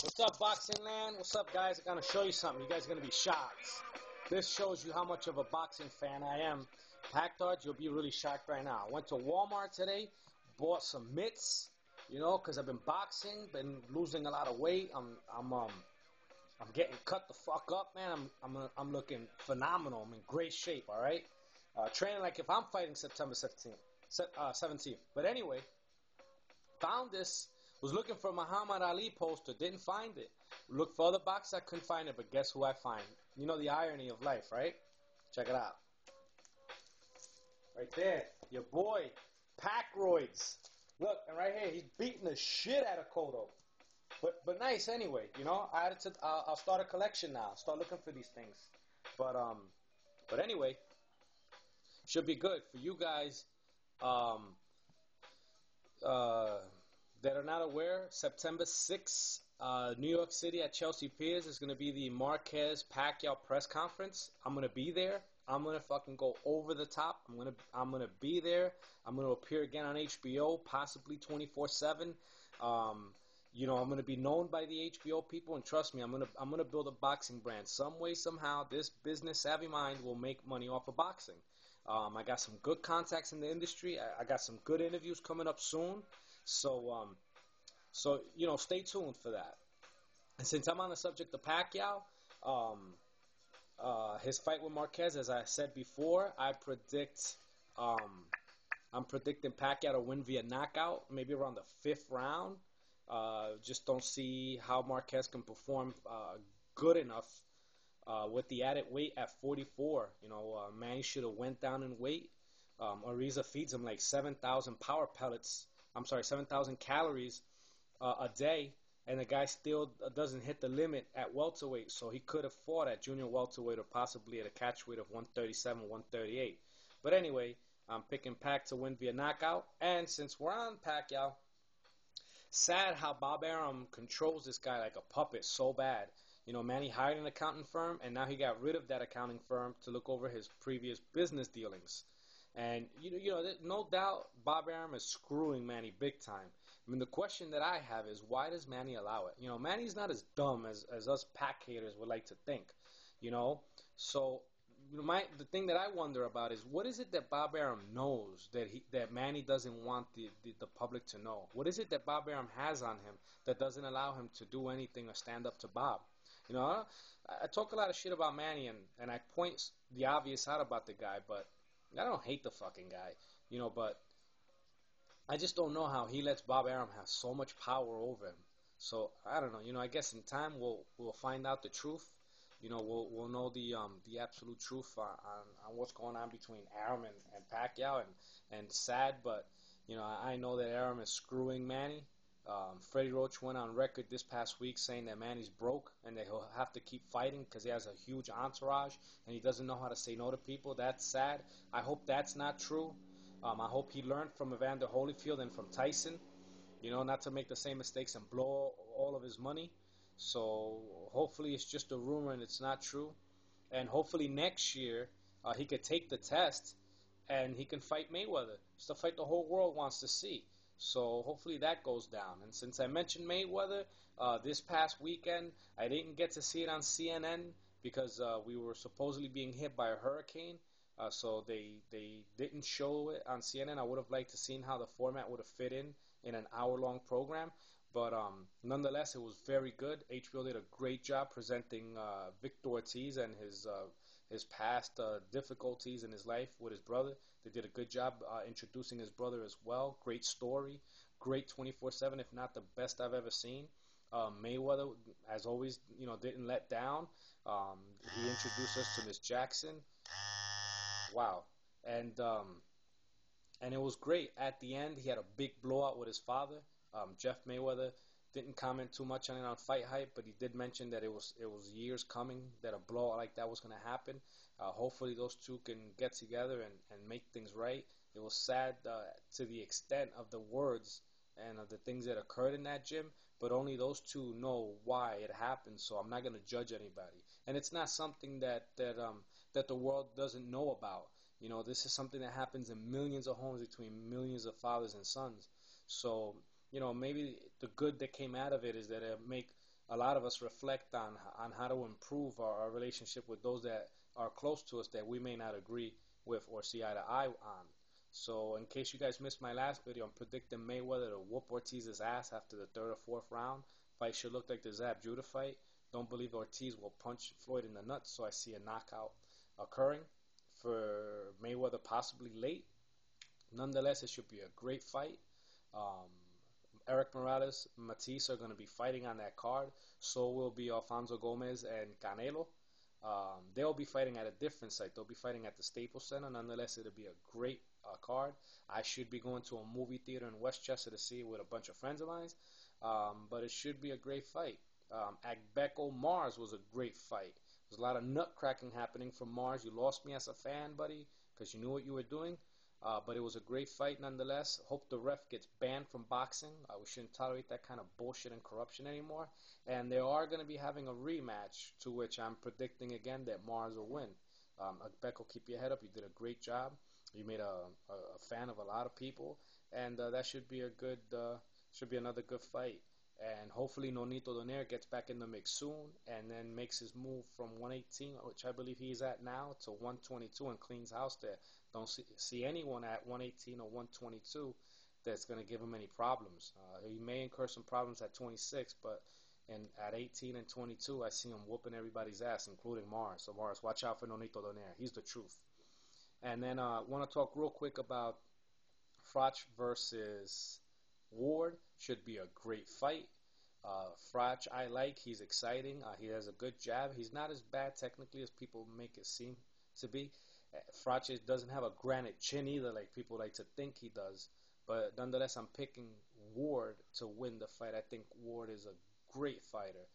What's up, Boxing Land? What's up, guys? I'm going to show you something. You guys are going to be shocked. This shows you how much of a boxing fan I am. Packed, you'll be really shocked right now. I went to Walmart today, bought some mitts, because I've been boxing, been losing a lot of weight. I'm getting cut the fuck up, man. I'm looking phenomenal. I'm in great shape, all right? Training like if I'm fighting September 17th. But anyway, found this. Was looking for Muhammad Ali poster, didn't find it. Looked for other boxes, I couldn't find it, but guess who I find? You know the irony of life, right? Check it out. Right there, your boy, Packroids. Look, and right here, he's beating the shit out of Cotto. But nice anyway, I added to. I'll start a collection now. Start looking for these things. But anyway, should be good for you guys. That are not aware, September 6th, New York City at Chelsea Piers is going to be the Marquez Pacquiao press conference. I'm going to be there. I'm going to fucking go over the top. I'm going to be there. I'm going to appear again on HBO, possibly 24/7. I'm going to be known by the HBO people, and trust me, I'm going to build a boxing brand. Some way, somehow, this business savvy mind will make money off of boxing. I got some good contacts in the industry. I got some good interviews coming up soon. So stay tuned for that. And since I'm on the subject of Pacquiao, his fight with Marquez, as I said before, I'm predicting Pacquiao to win via knockout, maybe around the 5th round. Just don't see how Marquez can perform good enough with the added weight at 44. Manny should have went down in weight. Ariza feeds him like 7,000 power pellets. 7,000 calories a day, and the guy still doesn't hit the limit at welterweight, so he could have fought at junior welterweight or possibly at a catch weight of 137, 138. But anyway, I'm picking Pac to win via knockout, and since we're on Pacquiao, sad how Bob Arum controls this guy like a puppet so bad. Manny hired an accounting firm, and now he got rid of that accounting firm to look over his previous business dealings. And, no doubt Bob Arum is screwing Manny big time. I mean, the question that I have is, why does Manny allow it? Manny's not as dumb as us pack haters would like to think, So, the thing that I wonder about is, what is it that Bob Arum knows that Manny doesn't want the public to know? What is it that Bob Arum has on him that doesn't allow him to do anything or stand up to Bob? I talk a lot of shit about Manny, and I point the obvious out about the guy, but I don't hate the fucking guy, but I just don't know how he lets Bob Arum have so much power over him. So I don't know, I guess in time we'll find out the truth. We'll know the absolute truth on what's going on between Arum and Pacquiao, and sad, but I know that Arum is screwing Manny. Freddie Roach went on record this past week saying that Manny's broke and that he'll have to keep fighting because he has a huge entourage and he doesn't know how to say no to people. That's sad. I hope that's not true. I hope he learned from Evander Holyfield and from Tyson, not to make the same mistakes and blow all of his money. So hopefully it's just a rumor and it's not true. And hopefully next year he could take the test and he can fight Mayweather. It's the fight the whole world wants to see. So hopefully that goes down. And since I mentioned Mayweather, this past weekend, I didn't get to see it on CNN because we were supposedly being hit by a hurricane. So they didn't show it on CNN. I would have liked to seen how the format would have fit in an hour-long program. But nonetheless, it was very good. HBO did a great job presenting Victor Ortiz and his past difficulties in his life with his brother. They did a good job introducing his brother as well. Great story. Great 24/7, if not the best I've ever seen. Mayweather, as always, didn't let down. He introduced us to Miss Jackson. Wow. And it was great. At the end, he had a big blowout with his father. Jeff Mayweather didn't comment too much on it on Fight Hype, but he did mention that it was years coming that a blowout like that was going to happen. Hopefully those two can get together and make things right. It was sad to the extent of the words and of the things that occurred in that gym, but only those two know why it happened, so I'm not going to judge anybody. And it's not something that the world doesn't know about. This is something that happens in millions of homes between millions of fathers and sons. So maybe the good that came out of it is that it'll make a lot of us reflect on how to improve our relationship with those that are close to us that we may not agree with or see eye to eye on. So, in case you guys missed my last video, I'm predicting Mayweather to whoop Ortiz's ass after the third or fourth round. Fight should look like the Zab Judah fight. Don't believe Ortiz will punch Floyd in the nuts, so I see a knockout occurring for Mayweather, possibly late. Nonetheless, it should be a great fight. Um, Eric Morales, Matisse are going to be fighting on that card. So will be Alfonso Gomez and Canelo. They'll be fighting at a different site. They'll be fighting at the Staples Center. Nonetheless, it'll be a great card. I should be going to a movie theater in Westchester to see it with a bunch of friends of mine. But it should be a great fight. Agbeko Mars was a great fight. There's a lot of nut cracking happening from Mars. You lost me as a fan, buddy, because you knew what you were doing. But it was a great fight nonetheless. Hope the ref gets banned from boxing. We shouldn't tolerate that kind of bullshit and corruption anymore. And they are going to be having a rematch, to which I'm predicting again that Mars will win. Agbeko, keep your head up. You did a great job. You made a fan of a lot of people, and that should be a good, should be another good fight. And hopefully Nonito Donaire gets back in the mix soon, and then makes his move from 118, which I believe he's at now, to 122 and cleans house there. Don't see anyone at 118 or 122 that's going to give him any problems. He may incur some problems at 26, but at 18 and 22, I see him whooping everybody's ass, including Mars. So Mars, watch out for Nonito Donaire. He's the truth. And then I want to talk real quick about Froch versus Ward. Should be a great fight. Froch, I like. He's exciting. He has a good jab. He's not as bad technically as people make it seem to be. Froch doesn't have a granite chin either, like people like to think he does. But nonetheless, I'm picking Ward to win the fight. I think Ward is a great fighter.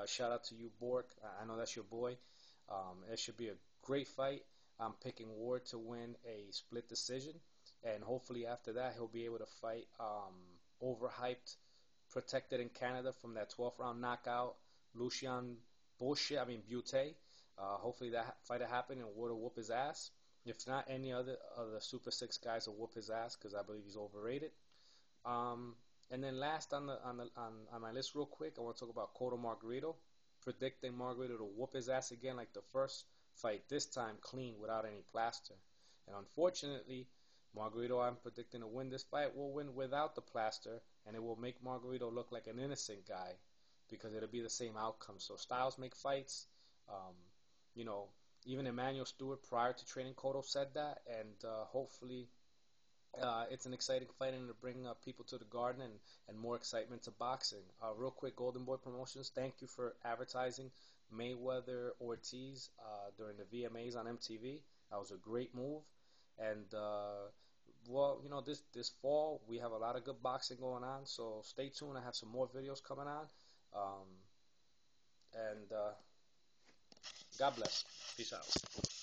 Shout out to you, Bork. I know that's your boy. It should be a great fight. I'm picking Ward to win a split decision. And hopefully after that, he'll be able to fight overhyped, protected in Canada from that 12th round knockout, Lucian Butte. Hopefully that fight will happen and Ward will whoop his ass. If not, any other of the Super 6 guys will whoop his ass because I believe he's overrated. And then last on my list real quick, I want to talk about Cotto Margarito. Predicting Margarito to whoop his ass again like the first fight, this time clean without any plaster. And unfortunately, Margarito, I'm predicting to win this fight, will win without the plaster, and it will make Margarito look like an innocent guy because it'll be the same outcome. So styles make fights. You know, even Emmanuel Stewart prior to training Cotto said that, and hopefully it's an exciting fight and to bring people to the garden and more excitement to boxing. Real quick, Golden Boy Promotions, thank you for advertising Mayweather Ortiz during the VMAs on MTV. That was a great move. And well, you know, this fall we have a lot of good boxing going on, so stay tuned. I have some more videos coming on. And God bless. Peace out.